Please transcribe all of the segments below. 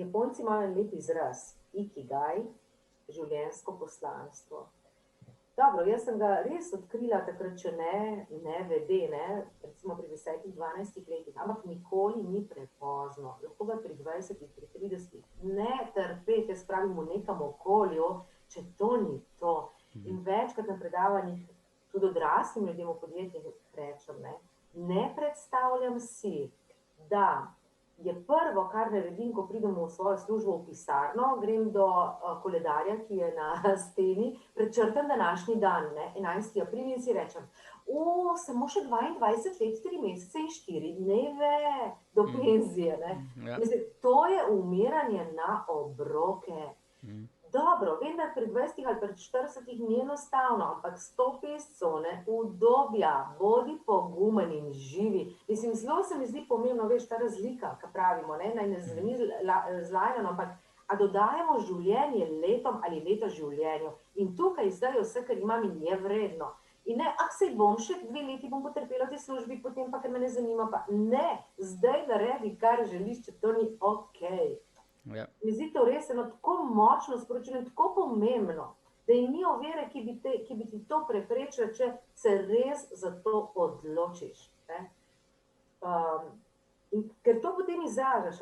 Japonci imajo en lep izraz, ikigai, življenjsko poslanstvo. Dobro, jaz sem ga res odkrila takrat, če ne vede, recimo pri 10-12 letih, ampak nikoli ni prepozno. Lahko ga pri 20, pri 30, ne trpeti, jaz pravim v nekem okolju, če to ni to. In večkrat na predavanjih, tudi odraslim ljudem v podjetjih rečem, ne predstavljam si, da je prvo, kar naredim, ko pridem v svojo službo v pisarno, grem do koledarja, ki je na steni, prečrtam današnji dan, 11. april in si rečem, samo še 22 let, 3 mesece in 4 dneve do penzije. Mislim, to je umiranje na obroke. Dobro, vem, da pri 20 ali pri 40 ni enostavno, ampak stopi iz cone udobja, bodi pogumen in živi. Mislim, zelo se mi zdi pomembno, veš, ta razlika, ki pravimo, naj ne zveni zlajno, ampak a dodajamo življenje letom ali leta življenju. In tukaj zdaj vse, kar imam in je vredno. In ne, sej bom še 2 leti bom potrpela v tej službi, potem pa, ker me ne zanima, pa ne, zdaj naredi, kar želiš, če to ni okej. Ja. Mi zdi to res eno tako močno sporočilo, tako pomembno, da ni ovire, ki bi ti to preprečila, če se res za to odločiš. In ker to potem izražaš,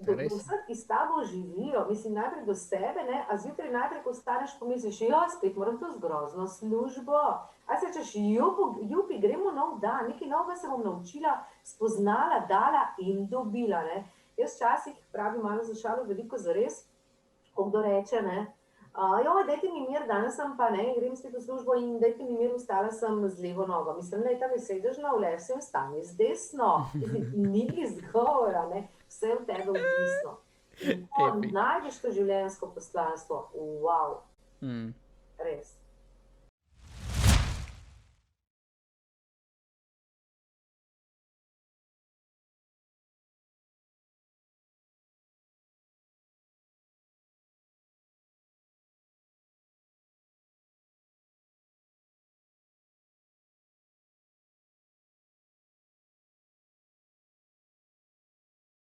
do vseh, ki s tabo živijo, mislim najprej do sebe, a zjutraj najprej, ko vstaneš, pomisliš, spet moram to zgrozno službo. A se rečeš, jupi, gremo nov dan, nekaj novega se bom naučila, spoznala, dala in dobila, Jaz včasih pravim malo za šalo, veliko zares, ko kdo reče, dajte mi mir, danes sem pa, grem spet v službo in dajte mi mir, vstala sem z levo nogo. Mislim, tam je sedež na vlesem, stani z desno. Ni izgovora, vse v tebe odvisno. In ko najdeš to življenjsko poslanstvo, wow.